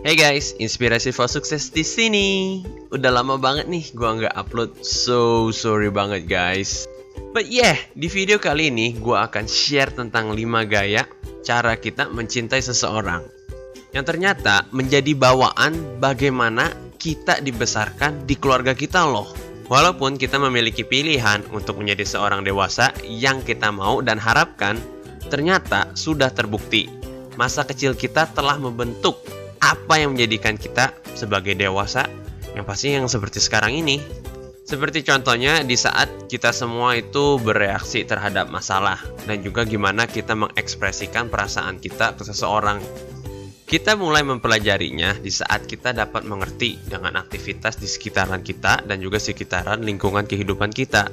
Hey guys, inspirasi for sukses di sini. Udah lama banget nih gua nggak upload, so sorry banget guys. But yeah, di video kali ini gua akan share tentang 5 gaya cara kita mencintai seseorang yang ternyata menjadi bawaan bagaimana kita dibesarkan di keluarga kita loh. Walaupun kita memiliki pilihan untuk menjadi seorang dewasa yang kita mau dan harapkan, ternyata sudah terbukti masa kecil kita telah membentuk apa yang menjadikan kita sebagai dewasa yang pasti yang seperti sekarang ini. Seperti contohnya di saat kita semua itu bereaksi terhadap masalah dan juga gimana kita mengekspresikan perasaan kita ke seseorang. Kita mulai mempelajarinya di saat kita dapat mengerti dengan aktivitas di sekitaran kita dan juga sekitaran lingkungan kehidupan kita.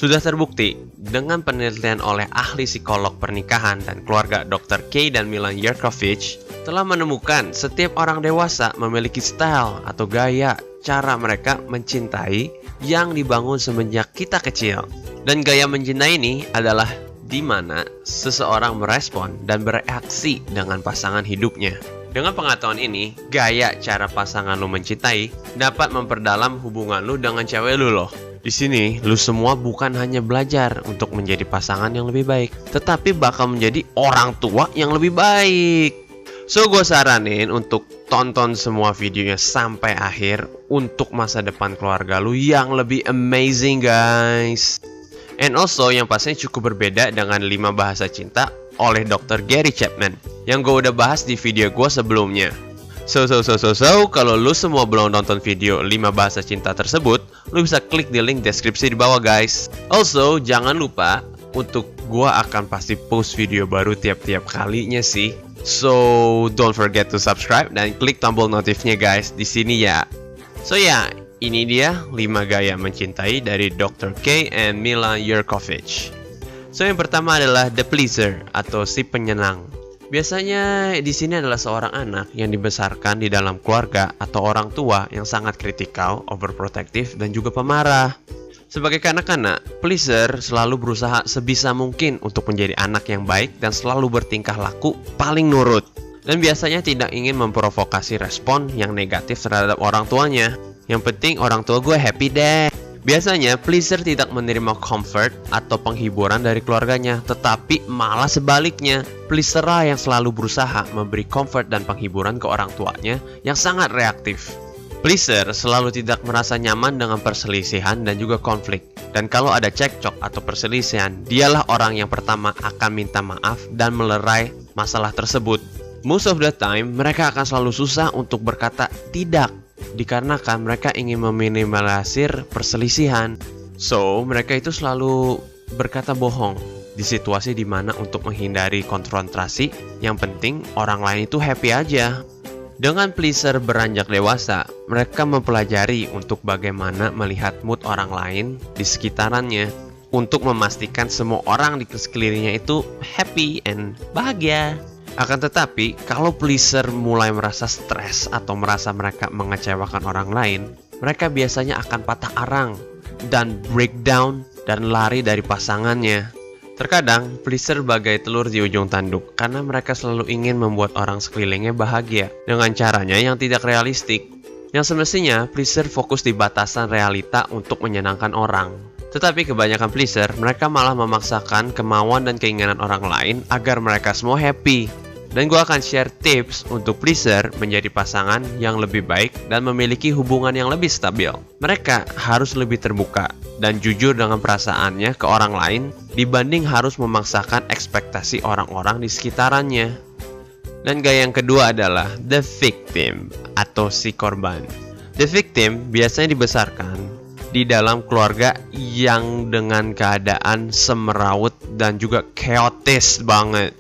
Sudah terbukti dengan penelitian oleh ahli psikolog pernikahan dan keluarga Dr. Kay dan Milan Yerkovich telah menemukan setiap orang dewasa memiliki style atau gaya cara mereka mencintai yang dibangun semenjak kita kecil. Dan gaya mencintai ini adalah di mana seseorang merespon dan bereaksi dengan pasangan hidupnya. Dengan pengetahuan ini, gaya cara pasangan lu mencintai dapat memperdalam hubungan lu dengan cewek lu loh. Di sini, lu semua bukan hanya belajar untuk menjadi pasangan yang lebih baik, tetapi bakal menjadi orang tua yang lebih baik. So, gue saranin untuk tonton semua videonya sampai akhir untuk masa depan keluarga lu yang lebih amazing, guys. And also, yang pastinya cukup berbeda dengan 5 bahasa cinta oleh Dr. Gary Chapman yang gue udah bahas di video gue sebelumnya. So, kalau lu semua belum nonton video 5 bahasa cinta tersebut, lu bisa klik di link deskripsi di bawah, guys. Also, jangan lupa untuk gua akan pasti post video baru tiap-tiap kalinya sih. So, don't forget to subscribe dan klik tombol notifnya, guys, di sini ya. So ya, ini dia 5 gaya mencintai dari Dr. Kay and Milan Yerkovich. So, yang pertama adalah the pleaser atau si penyenang. Biasanya di sini adalah seorang anak yang dibesarkan di dalam keluarga atau orang tua yang sangat kritikal, overprotective, dan juga pemarah. Sebagai kanak-kanak, pleaser selalu berusaha sebisa mungkin untuk menjadi anak yang baik dan selalu bertingkah laku paling nurut. Dan biasanya tidak ingin memprovokasi respon yang negatif terhadap orang tuanya. Yang penting orang tua gue happy deh. Biasanya, pleaser tidak menerima comfort atau penghiburan dari keluarganya, tetapi malah sebaliknya. Pleaser yang selalu berusaha memberi comfort dan penghiburan ke orang tuanya yang sangat reaktif. Pleaser selalu tidak merasa nyaman dengan perselisihan dan juga konflik. Dan kalau ada cekcok atau perselisihan, dialah orang yang pertama akan minta maaf dan melerai masalah tersebut. Most of the time, mereka akan selalu susah untuk berkata tidak, dikarenakan mereka ingin meminimalisir perselisihan. So, mereka itu selalu berkata bohong di situasi dimana untuk menghindari konfrontasi, yang penting orang lain itu happy aja. Dengan pleaser beranjak dewasa, mereka mempelajari untuk bagaimana melihat mood orang lain di sekitarannya untuk memastikan semua orang di sekelilingnya itu happy and bahagia. Akan tetapi, kalau pleaser mulai merasa stres atau merasa mereka mengecewakan orang lain, mereka biasanya akan patah arang dan breakdown dan lari dari pasangannya. Terkadang, pleaser bagai telur di ujung tanduk karena mereka selalu ingin membuat orang sekelilingnya bahagia dengan caranya yang tidak realistik. Yang semestinya, pleaser fokus di batasan realita untuk menyenangkan orang. Tetapi kebanyakan pleaser, mereka malah memaksakan kemauan dan keinginan orang lain agar mereka semua happy. Dan gue akan share tips untuk pleaser menjadi pasangan yang lebih baik dan memiliki hubungan yang lebih stabil. Mereka harus lebih terbuka dan jujur dengan perasaannya ke orang lain dibanding harus memaksakan ekspektasi orang-orang di sekitarannya. Dan gaya yang kedua adalah the victim atau si korban. The victim biasanya dibesarkan di dalam keluarga yang dengan keadaan semeraut dan juga chaotis banget.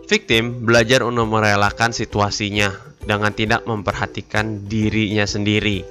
Victim belajar untuk merelakan situasinya dengan tidak memperhatikan dirinya sendiri.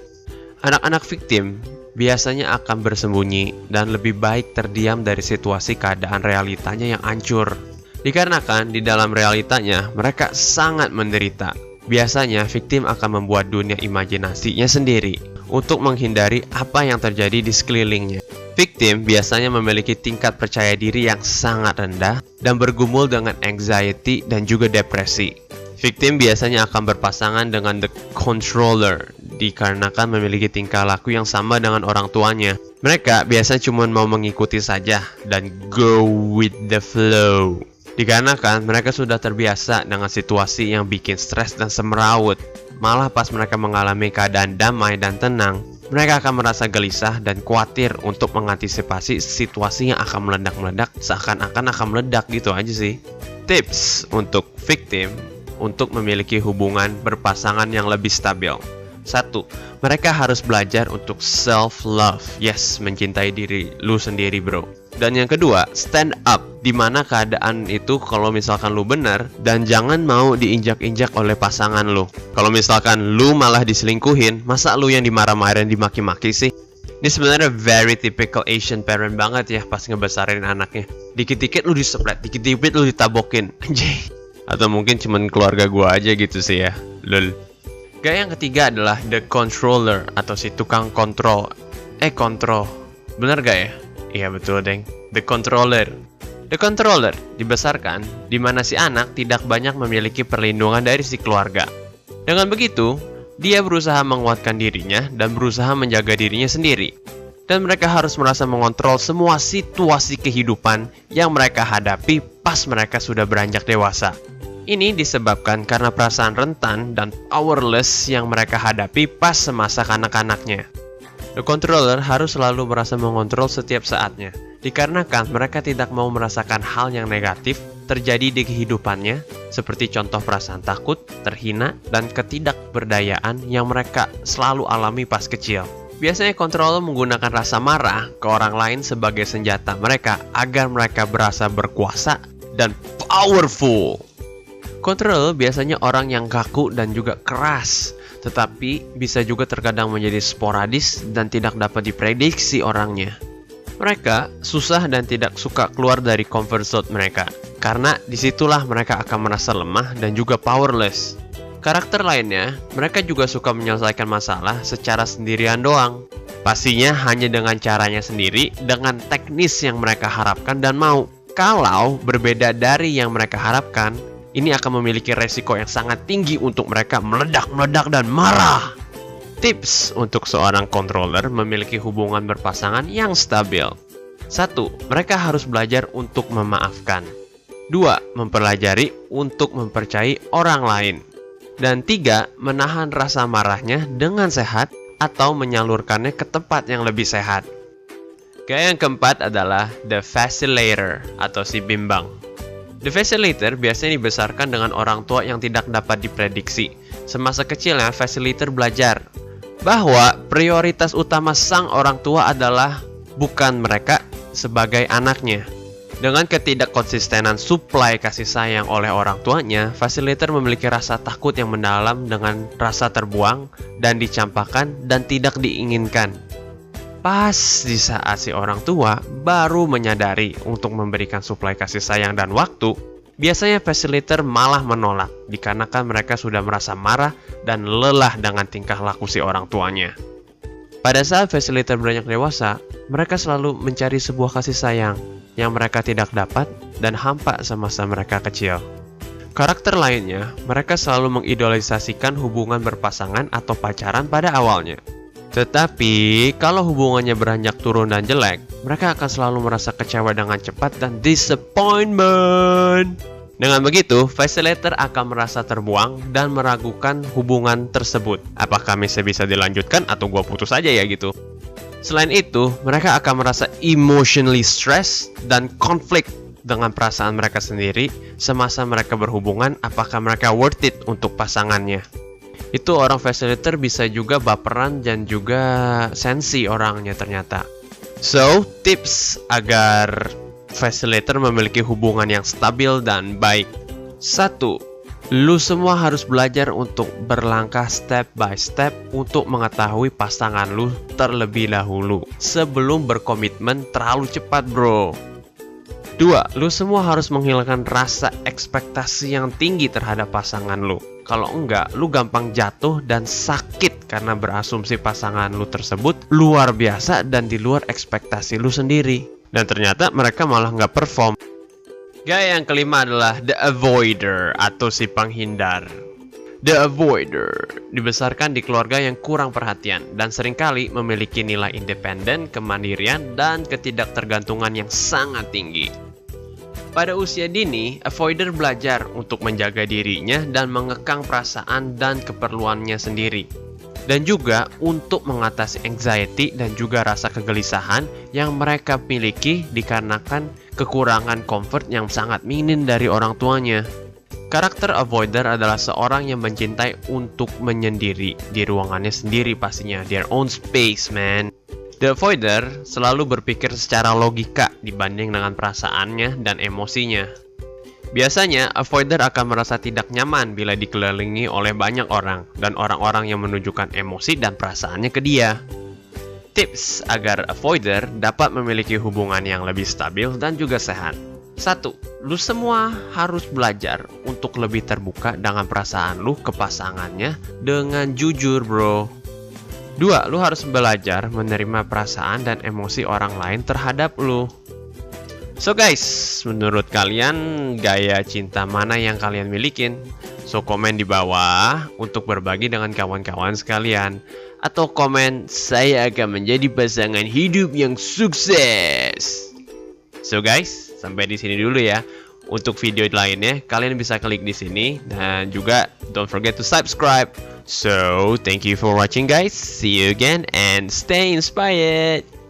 Anak-anak victim biasanya akan bersembunyi dan lebih baik terdiam dari situasi keadaan realitanya yang hancur. Dikarenakan di dalam realitanya mereka sangat menderita. Biasanya victim akan membuat dunia imajinasinya sendiri untuk menghindari apa yang terjadi di sekelilingnya. Victim biasanya memiliki tingkat percaya diri yang sangat rendah dan bergumul dengan anxiety dan juga depresi. Victim biasanya akan berpasangan dengan the controller dikarenakan memiliki tingkah laku yang sama dengan orang tuanya. Mereka biasanya cuma mau mengikuti saja dan go with the flow. Dikarenakan mereka sudah terbiasa dengan situasi yang bikin stres dan semrawut. Malah pas mereka mengalami keadaan damai dan tenang, mereka akan merasa gelisah dan khawatir untuk mengantisipasi situasi yang akan meledak-meledak seakan-akan akan meledak gitu aja sih. Tips untuk victim untuk memiliki hubungan berpasangan yang lebih stabil. 1. Mereka harus belajar untuk self-love. Yes, mencintai diri lu sendiri, bro. Dan yang kedua, stand up. Dimana keadaan itu kalau misalkan lu benar dan jangan mau diinjak-injak oleh pasangan lu. Kalau misalkan lu malah diselingkuhin, masa lu yang dimarah-marahin, dimaki-maki sih? Ini sebenarnya very typical Asian parent banget ya pas ngebesarin anaknya. Dikit-dikit lu diseplet, dikit-dikit lu ditabokin. Anjay. Atau mungkin cuman keluarga gua aja gitu sih ya. Lol. Gaya yang ketiga adalah the controller atau si tukang kontrol. Kontrol. Bener gak ya? Iya betul, deng. The controller. The controller dibesarkan di mana si anak tidak banyak memiliki perlindungan dari si keluarga. Dengan begitu, dia berusaha menguatkan dirinya dan berusaha menjaga dirinya sendiri. Dan mereka harus merasa mengontrol semua situasi kehidupan yang mereka hadapi pas mereka sudah beranjak dewasa. Ini disebabkan karena perasaan rentan dan powerless yang mereka hadapi pas semasa kanak-kanaknya. The controller harus selalu merasa mengontrol setiap saatnya, dikarenakan mereka tidak mau merasakan hal yang negatif terjadi di kehidupannya, seperti contoh perasaan takut, terhina, dan ketidakberdayaan yang mereka selalu alami pas kecil. Biasanya controller menggunakan rasa marah ke orang lain sebagai senjata mereka agar mereka berasa berkuasa dan powerful. Controller biasanya orang yang kaku dan juga keras, tetapi bisa juga terkadang menjadi sporadis dan tidak dapat diprediksi orangnya. Mereka susah dan tidak suka keluar dari comfort zone mereka, karena disitulah mereka akan merasa lemah dan juga powerless. Karakter lainnya, mereka juga suka menyelesaikan masalah secara sendirian doang. Pastinya hanya dengan caranya sendiri, dengan teknis yang mereka harapkan dan mau. Kalau berbeda dari yang mereka harapkan, ini akan memiliki resiko yang sangat tinggi untuk mereka meledak-meledak dan marah. Tips untuk seorang controller memiliki hubungan berpasangan yang stabil. 1. Mereka harus belajar untuk memaafkan. 2. Mempelajari untuk mempercayai orang lain. Dan 3. Menahan rasa marahnya dengan sehat atau menyalurkannya ke tempat yang lebih sehat. Gaya yang keempat adalah the facilitator atau si bimbang. The facilitator biasanya dibesarkan dengan orang tua yang tidak dapat diprediksi. Semasa kecilnya, facilitator belajar bahwa prioritas utama sang orang tua adalah bukan mereka sebagai anaknya. Dengan ketidakkonsistenan suplai kasih sayang oleh orang tuanya, facilitator memiliki rasa takut yang mendalam dengan rasa terbuang dan dicampakkan dan tidak diinginkan. Pas di saat si orang tua baru menyadari untuk memberikan suplai kasih sayang dan waktu, biasanya facilitator malah menolak dikarenakan mereka sudah merasa marah dan lelah dengan tingkah laku si orang tuanya. Pada saat facilitator beranjak dewasa, mereka selalu mencari sebuah kasih sayang yang mereka tidak dapat dan hampa semasa mereka kecil. Karakter lainnya, mereka selalu mengidolaisasikan hubungan berpasangan atau pacaran pada awalnya. Tetapi, kalau hubungannya beranjak turun dan jelek, mereka akan selalu merasa kecewa dengan cepat dan disappointment. Dengan begitu, facilitator akan merasa terbuang dan meragukan hubungan tersebut. Apakah masih bisa dilanjutkan atau gua putus aja ya gitu. Selain itu, mereka akan merasa emotionally stressed dan konflik dengan perasaan mereka sendiri semasa mereka berhubungan, apakah mereka worth it untuk pasangannya. Itu orang facilitator bisa juga baperan dan juga sensi orangnya ternyata. So, tips agar facilitator memiliki hubungan yang stabil dan baik. 1. Lu semua harus belajar untuk berlangkah step by step untuk mengetahui pasangan lu terlebih dahulu sebelum berkomitmen terlalu cepat, bro. 2. Lu semua harus menghilangkan rasa ekspektasi yang tinggi terhadap pasangan lu. Kalau enggak, lu gampang jatuh dan sakit karena berasumsi pasangan lu tersebut luar biasa dan di luar ekspektasi lu sendiri. Dan ternyata mereka malah nggak perform. Gaya yang kelima adalah the avoider atau si penghindar. The avoider dibesarkan di keluarga yang kurang perhatian dan seringkali memiliki nilai independen, kemandirian, dan ketidaktergantungan yang sangat tinggi. Pada usia dini, avoider belajar untuk menjaga dirinya dan mengekang perasaan dan keperluannya sendiri. Dan juga untuk mengatasi anxiety dan juga rasa kegelisahan yang mereka miliki dikarenakan kekurangan comfort yang sangat minim dari orang tuanya. Karakter avoider adalah seorang yang mencintai untuk menyendiri di ruangannya sendiri pastinya, their own space, man. The avoider selalu berpikir secara logika dibanding dengan perasaannya dan emosinya. Biasanya, avoider akan merasa tidak nyaman bila dikelilingi oleh banyak orang dan orang-orang yang menunjukkan emosi dan perasaannya ke dia. Tips agar avoider dapat memiliki hubungan yang lebih stabil dan juga sehat. 1. Lu semua harus belajar untuk lebih terbuka dengan perasaan lu ke pasangannya dengan jujur, bro. 2. Lu harus belajar menerima perasaan dan emosi orang lain terhadap lu. So guys, menurut kalian gaya cinta mana yang kalian milikin? So komen di bawah untuk berbagi dengan kawan-kawan sekalian. Atau komen, saya akan menjadi pasangan hidup yang sukses. So guys, sampai di sini dulu ya. Untuk video lainnya, kalian bisa klik di sini dan juga don't forget to subscribe. So, thank you for watching guys. See you again and stay inspired.